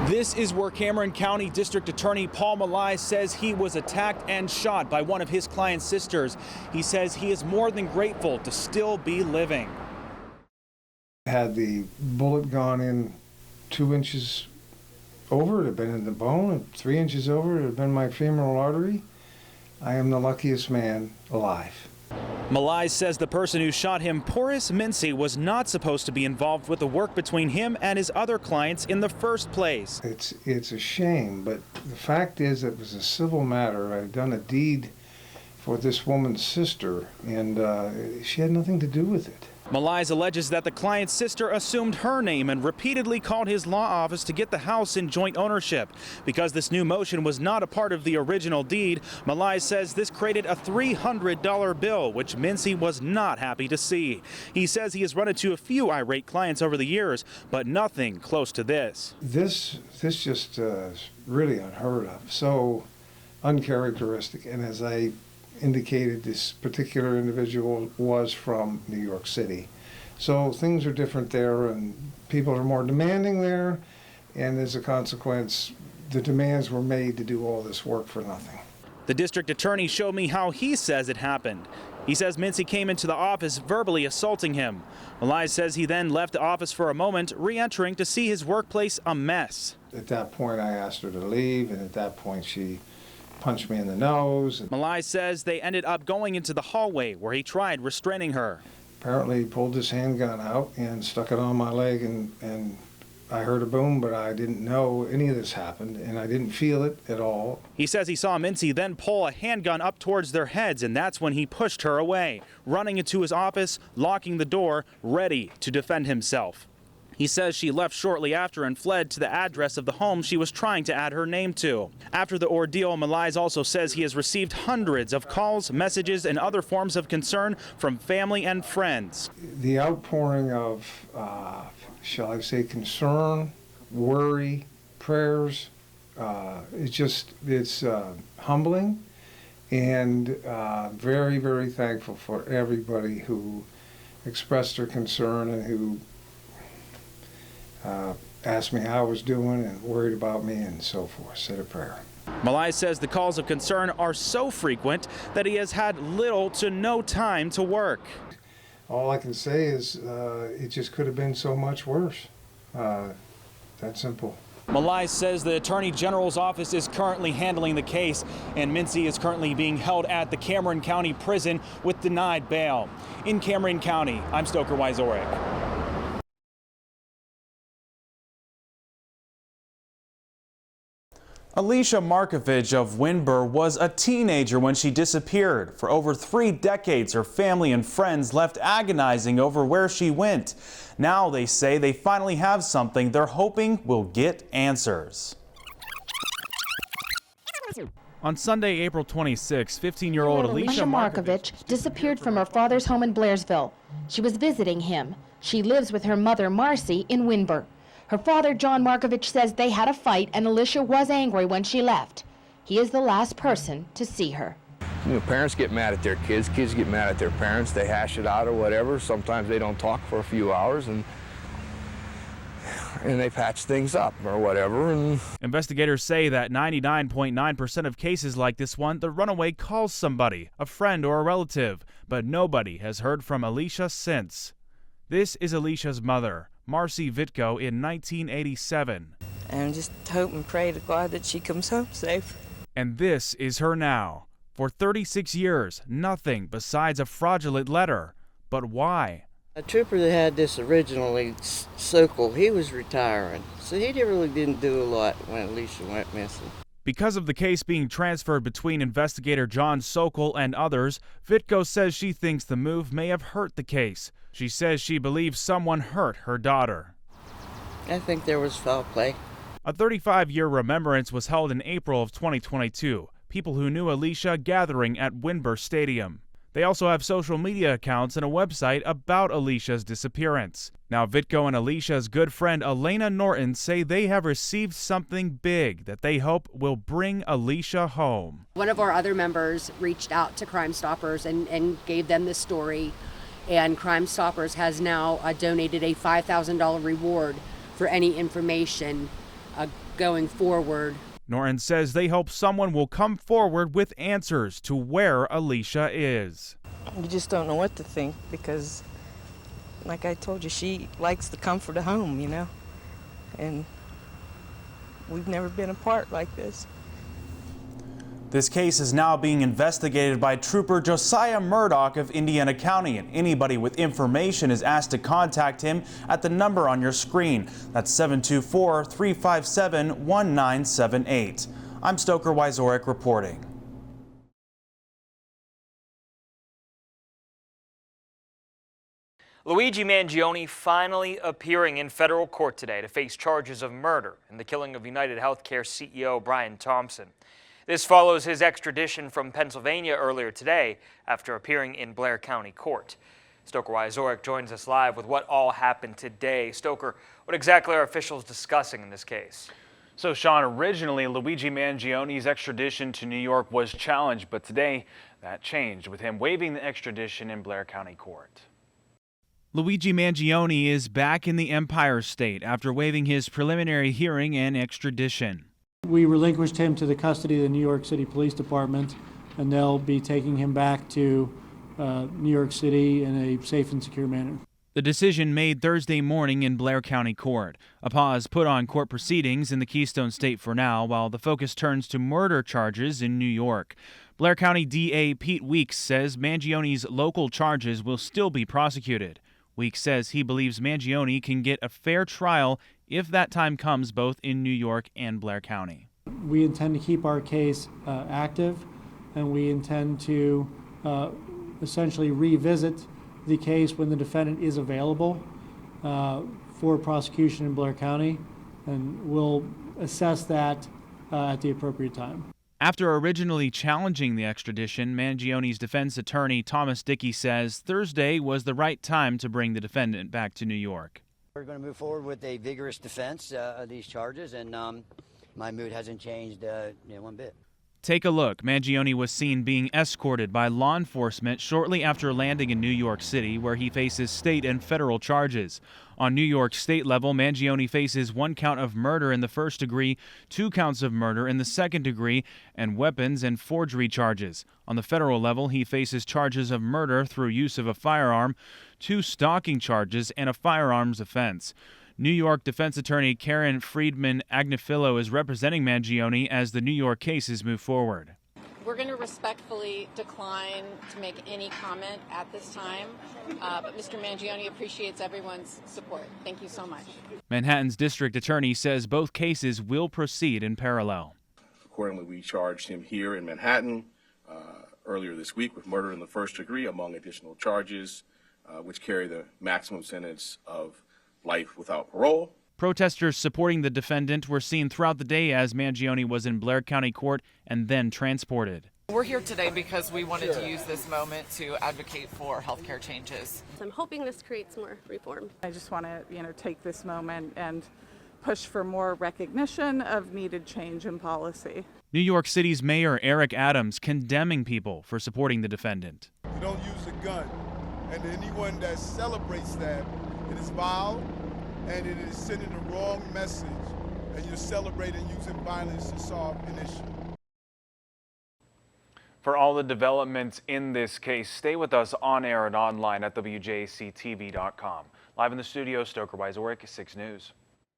This is where Cameron County District Attorney Paul Malai says he was attacked and shot by one of his client's sisters. He says he is more than grateful to still be living. Had the bullet gone in 2 inches over, it had been in the bone, and 3 inches over, it had been my femoral artery, I am the luckiest man alive. Malai says the person who shot him, Porus Mincy, was not supposed to be involved with the work between him and his other clients in the first place. It's a shame, but the fact is it was a civil matter. I'd done a deed for this woman's sister, and she had nothing to do with it. Malai alleges that the client's sister assumed her name and repeatedly called his law office to get the house in joint ownership. Because this new motion was not a part of the original deed, Malai says this created a $300 bill, which Mincy was not happy to see. He says he has run into a few irate clients over the years, but nothing close to this. This just is really unheard of, so uncharacteristic, and as I indicated, this particular individual was from New York City. So things are different there, and people are more demanding there, and as a consequence, the demands were made to do all this work for nothing. The district attorney showed me how he says it happened. He says Mincy came into the office verbally assaulting him. Malai says he then left the office for a moment, re-entering to see his workplace a mess. At that point, I asked her to leave, and at that point, she punched me in the nose. Malai says they ended up going into the hallway where he tried restraining her. Apparently he pulled his handgun out and stuck it on my leg, and I heard a boom, but I didn't know any of this happened, and I didn't feel it at all. He says he saw Mincy then pull a handgun up towards their heads, and that's when he pushed her away, running into his office, locking the door, ready to defend himself. He says she left shortly after and fled to the address of the home she was trying to add her name to. After the ordeal, Malai also says he has received hundreds of calls, messages, and other forms of concern from family and friends. The outpouring of, shall I say, concern, worry, prayers, it's humbling, and very, very thankful for everybody who expressed their concern and who asked me how I was doing and worried about me and so forth, said a prayer. Malai says the calls of concern are so frequent that he has had little to no time to work. All I can say is it just could have been so much worse. That simple. Malai says the Attorney General's office is currently handling the case, and Mincy is currently being held at the Cameron County Prison with denied bail. In Cameron County, I'm Stoker Wieczorek. Alicia Markovich of Windber was a teenager when she disappeared. For over 3 decades, her family and friends left agonizing over where she went. Now they say they finally have something they're hoping will get answers. On Sunday, April 26, 15-year-old Alicia Markovich disappeared from her father's home in Blairsville. She was visiting him. She lives with her mother, Marcy, in Windber. Her father, John Markovich, says they had a fight and Alicia was angry when she left. He is the last person to see her. You know, parents get mad at their kids get mad at their parents, they hash it out or whatever. Sometimes they don't talk for a few hours and they patch things up or whatever. And investigators say that 99.9% of cases like this one, the runaway calls somebody, a friend or a relative, but nobody has heard from Alicia since. This is Alicia's mother, Marcy Vitko, in 1987. And just hope and pray to God that she comes home safe. And this is her now. For 36 years, nothing besides a fraudulent letter. But why? A trooper that had this originally, Sokol, he was retiring, so he really didn't do a lot when Alicia went missing. Because of the case being transferred between investigator John Sokol and others, Vitko says she thinks the move may have hurt the case. She says she believes someone hurt her daughter. I think there was foul play. A 35-year remembrance was held in April of 2022. People who knew Alicia gathering at Windber Stadium. They also have social media accounts and a website about Alicia's disappearance. Now, Vitko and Alicia's good friend Elena Norton say they have received something big that they hope will bring Alicia home. One of our other members reached out to Crime Stoppers and gave them this story, and Crime Stoppers has now donated a $5,000 reward for any information going forward. Norton says they hope someone will come forward with answers to where Alicia is. You just don't know what to think because, like I told you, she likes the comfort of home, you know, and we've never been apart like this. This case is now being investigated by Trooper Josiah Murdoch of Indiana County, and anybody with information is asked to contact him at the number on your screen. That's 724-357-1978. I'm Stoker Wieczorek reporting. Luigi Mangione finally appearing in federal court today to face charges of murder in the killing of United Healthcare CEO Brian Thompson. This follows his extradition from Pennsylvania earlier today after appearing in Blair County Court. Stoker Wieczorek joins us live with what all happened today. Stoker, what exactly are officials discussing in this case? So, Sean, originally Luigi Mangione's extradition to New York was challenged, but today that changed with him waiving the extradition in Blair County Court. Luigi Mangione is back in the Empire State after waiving his preliminary hearing and extradition. We relinquished him to the custody of the New York City Police Department, and they'll be taking him back to New York City in a safe and secure manner. The decision made Thursday morning in Blair County Court. A pause put on court proceedings in the Keystone State for now, while the focus turns to murder charges in New York. Blair County DA Pete Weeks says Mangione's local charges will still be prosecuted. Weeks says he believes Mangione can get a fair trial if that time comes both in New York and Blair County. We intend to keep our case active, and we intend to essentially revisit the case when the defendant is available for prosecution in Blair County, and we'll assess that at the appropriate time. After originally challenging the extradition, Mangione's defense attorney Thomas Dickey says Thursday was the right time to bring the defendant back to New York. We're going to move forward with a vigorous defense of these charges, and my mood hasn't changed one bit. Take a look. Mangione was seen being escorted by law enforcement shortly after landing in New York City, where he faces state and federal charges. On New York state level, Mangione faces 1 count of murder in the first degree, 2 counts of murder in the second degree, and weapons and forgery charges. On the federal level, he faces charges of murder through use of a firearm, 2 stalking charges, and a firearms offense. New York defense attorney Karen Friedman Agnifilo is representing Mangione as the New York cases move forward. We're going to respectfully decline to make any comment at this time, but Mr. Mangione appreciates everyone's support. Thank you so much. Manhattan's district attorney says both cases will proceed in parallel. Accordingly, we charged him here in Manhattan earlier this week with murder in the first degree, among additional charges, which carry the maximum sentence of life without parole. Protesters supporting the defendant were seen throughout the day as Mangione was in Blair County Court and then transported. We're here today because we wanted to use this moment to advocate for healthcare changes. I'm hoping this creates more reform. I just want to, take this moment and push for more recognition of needed change in policy. New York City's Mayor Eric Adams condemning people for supporting the defendant. You don't use a gun, and anyone that celebrates that, it is vile, and it is sending the wrong message, and you're celebrating using violence to solve an issue. For all the developments in this case, stay with us on air and online at WJACTV.com. Live in the studio, Stoker Wieczorek, 6 News.